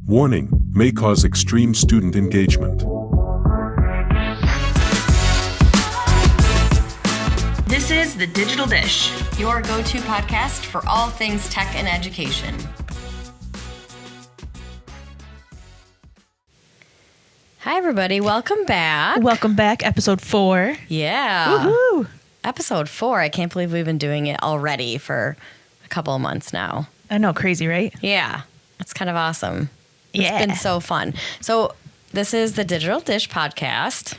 Warning, may cause extreme student engagement. This is The Digital Dish, your go-to podcast for all things tech and education. Hi, everybody. Welcome back. Welcome back, episode 4. Yeah. Woohoo! Episode 4. I can't believe we've been doing it already for a couple of months now. I know, crazy, right? Yeah. It's kind of awesome. Yeah. It's been so fun. So this is the Digital Dish podcast.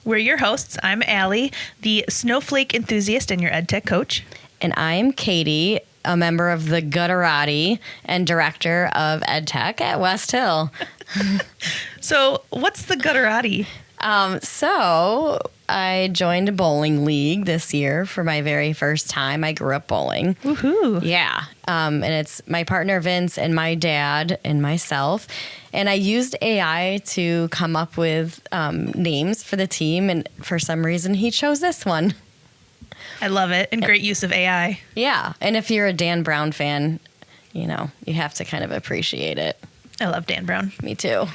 We're your hosts. I'm Allie, the snowflake enthusiast and your EdTech coach. And I'm Katie, a member of the Gutterati and director of EdTech at West Hill. So what's the Gutterati? So I joined a bowling league this year for my very first time. I grew up bowling. Woohoo. Yeah. And it's my partner Vince and my dad and myself. And I used AI to come up with names for the team. And for some reason, he chose this one. I love it. And great use of AI. Yeah. And if you're a Dan Brown fan, you know, you have to kind of appreciate it. I love Dan Brown. Me too.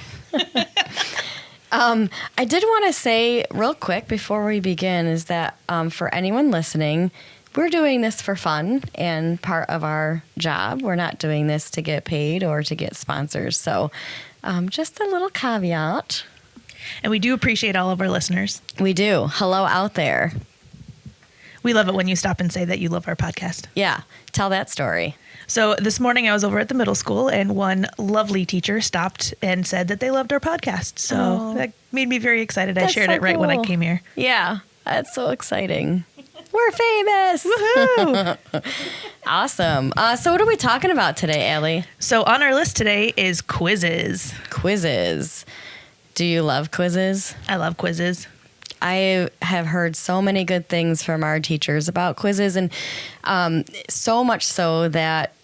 I did want to say real quick before we begin is that for anyone listening, we're doing this for fun and part of our job. We're not doing this to get paid or to get sponsors. So just a little caveat. And we do appreciate all of our listeners. We do. Hello out there. We love it when you stop and say that you love our podcast. Yeah. Tell that story. So this morning I was over at the middle school and one lovely teacher stopped and said that they loved our podcast. So that made me very excited. I shared it right when I came here. Yeah. That's so exciting. We're famous. Woohoo! Awesome. So what are we talking about today, Allie? So on our list today is quizzes. Quizzes. Do you love quizzes? I love quizzes. I have heard so many good things from our teachers about quizzes, and so much so that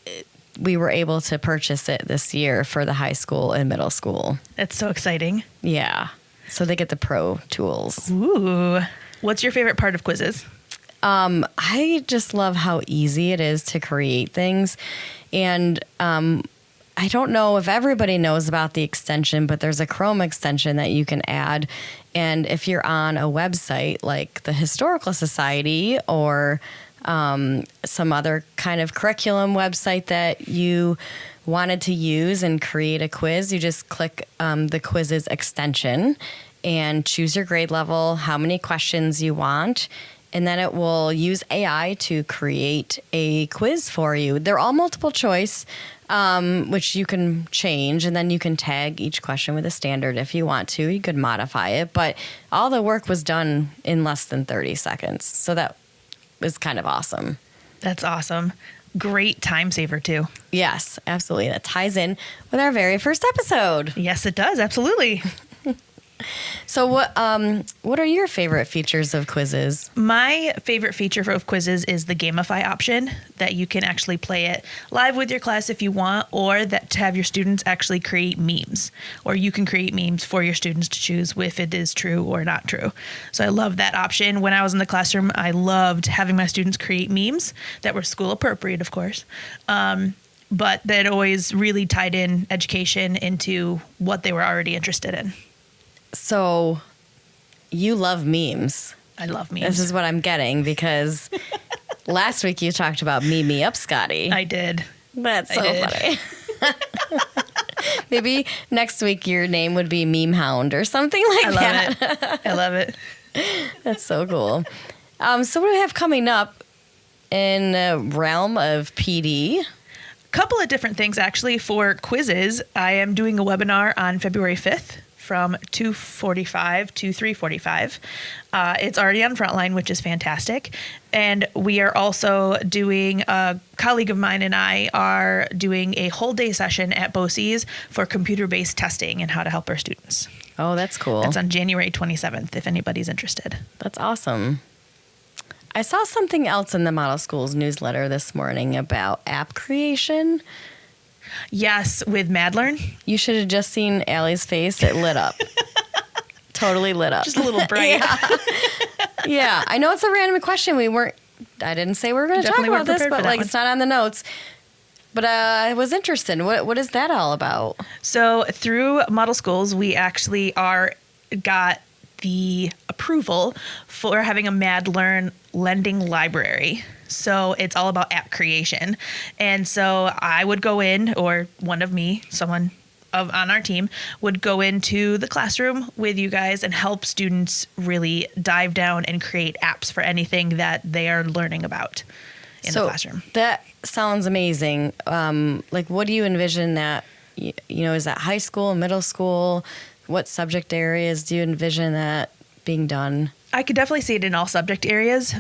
we were able to purchase it this year for the high school and middle school. That's so exciting. Yeah. So they get the pro tools. Ooh. What's your favorite part of quizzes? I just love how easy it is to create things. And I don't know if everybody knows about the extension, but there's a Chrome extension that you can add. And if you're on a website like the Historical Society or some other kind of curriculum website that you wanted to use and create a quiz, you just click the Quizizz extension and choose your grade level, how many questions you want, and then it will use AI to create a quiz for you. They're all multiple choice, which you can change, and then you can tag each question with a standard if you want to. You could modify it, but all the work was done in less than 30 seconds. So that was kind of awesome. That's awesome. Great time saver, too. Yes, absolutely. That ties in with our very first episode. Yes, it does. Absolutely. So what are your favorite features of quizzes? My favorite feature of quizzes is the gamify option, that you can actually play it live with your class if you want, or that to have your students actually create memes, or you can create memes for your students to choose if it is true or not true. So I love that option. When I was in the classroom, I loved having my students create memes that were school appropriate, of course. But that always really tied in education into what they were already interested in. So you love memes. I love memes. This is what I'm getting because last week you talked about Meme Me Up, Scotty. I did. That's so funny. Maybe next week your name would be Meme Hound or something like that. I love it. That's so cool. So what do we have coming up in the realm of PD? Couple of different things, actually. For quizzes, I am doing a webinar on February 5th. From 2:45 to 3:45. It's already on Frontline, which is fantastic. And we are also doing, a colleague of mine and I are doing a whole day session at BOCES for computer-based testing and how to help our students. Oh, that's cool. That's on January 27th, if anybody's interested. That's awesome. I saw something else in the Model Schools newsletter this morning about app creation. Yes, with Madlearn. You should have just seen Allie's face. It lit up. Totally lit up. Just a little bright. Yeah. I know it's a random question. I didn't say we were going to talk about this, but like it's not on the notes. But I was interested. What is that all about? So through Model Schools, we actually got the approval for having a MadLearn lending library. So it's all about app creation. And so I would go in, or someone on our team would go into the classroom with you guys and help students really dive down and create apps for anything that they are learning about in the classroom. That sounds amazing. Like, what do you envision that, is that high school, middle school? What subject areas do you envision that being done? I could definitely see it in all subject areas.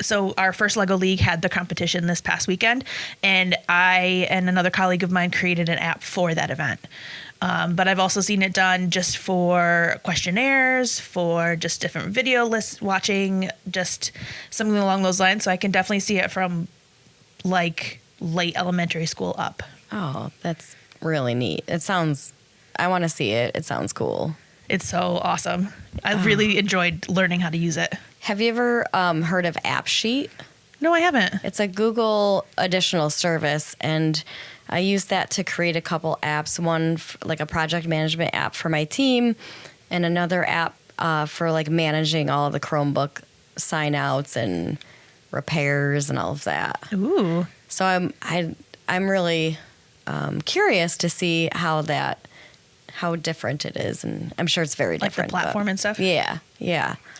So our first Lego League had the competition this past weekend, and I and another colleague of mine created an app for that event. But I've also seen it done just for questionnaires, for just different video lists, watching, just something along those lines. So I can definitely see it from like late elementary school up. Oh, that's really neat. I want to see it. It sounds cool. It's so awesome. I've really enjoyed learning how to use it. Have you ever heard of AppSheet? No, I haven't. It's a Google additional service, and I use that to create a couple apps. One like a project management app for my team, and another app for like managing all of the Chromebook sign-outs and repairs and all of that. Ooh. So I'm really curious to see how different it is, and I'm sure it's very different. Like the platform and stuff? Yeah.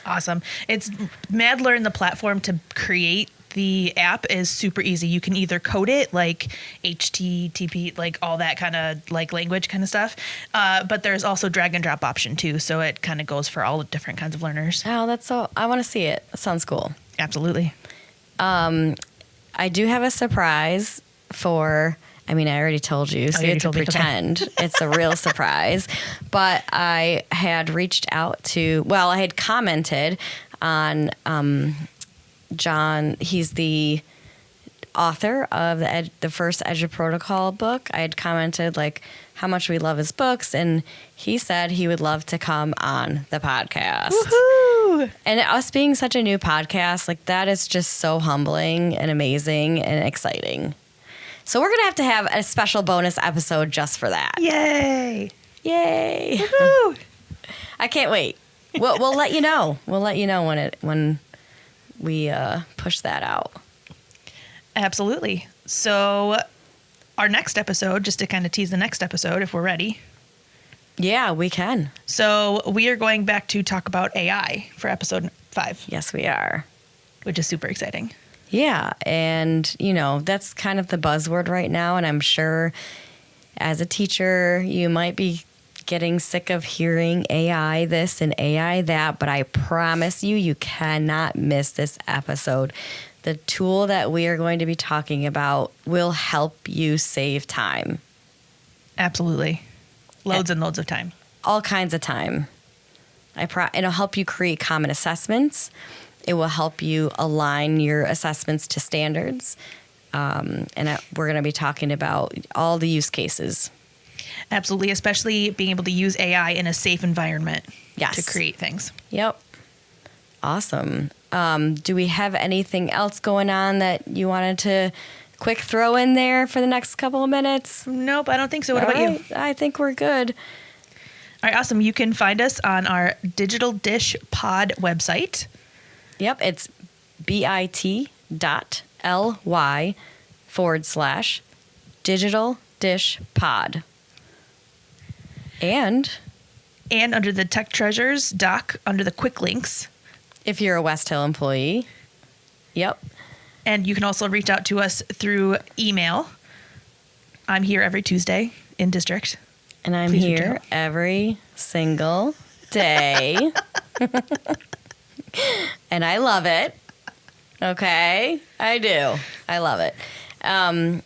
Awesome. It's MadLearn, the platform to create the app is super easy. You can either code it like HTTP, like all that kind of like language kind of stuff. But there's also drag and drop option too. So it kind of goes for all the different kinds of learners. Oh, I want to see it. That sounds cool. Absolutely. I do have a surprise I already told you, so you have to pretend it's a real surprise. But I had reached out I had commented on John. He's the author of the first Edge Protocol book. I had commented like how much we love his books, and he said he would love to come on the podcast. Woohoo! And us being such a new podcast, like that is just so humbling and amazing and exciting. So we're going to have a special bonus episode just for that. Yay! Woohoo! I can't wait. We'll let you know. We'll let you know when we push that out. Absolutely. So our next episode, just to kind of tease the next episode if we're ready. Yeah, we can. So we are going back to talk about AI for episode 5. Yes, we are. Which is super exciting. Yeah, and that's kind of the buzzword right now, and I'm sure as a teacher you might be getting sick of hearing AI this and AI that, but I promise you cannot miss this episode. The tool that we are going to be talking about will help you save time. Absolutely. Loads and loads of time. All kinds of time. It'll help you create common assessments. It will help you align your assessments to standards. And we're going to be talking about all the use cases. Absolutely, especially being able to use AI in a safe environment to create things. Yep. Awesome. Do we have anything else going on that you wanted to quick throw in there for the next couple of minutes? Nope, I don't think so. What about you? I think we're good. All right, awesome. You can find us on our Digital Dish Pod website. Yep, it's bit.ly/Digital Dish Pod. And under the Tech Treasures doc, under the quick links. If you're a West Hill employee. Yep. And you can also reach out to us through email. I'm here every Tuesday in district. And I'm here every single day. And I love it. Okay? I do. I love it. And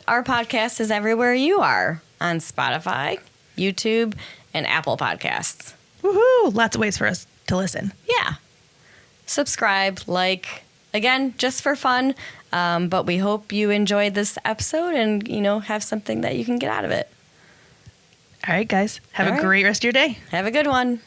our podcast is everywhere you are, on Spotify, YouTube, and Apple Podcasts. Woohoo! Lots of ways for us to listen. Yeah. Subscribe, like, again, just for fun. But we hope you enjoyed this episode and, have something that you can get out of it. All right, guys. Have a great rest of your day. Have a good one.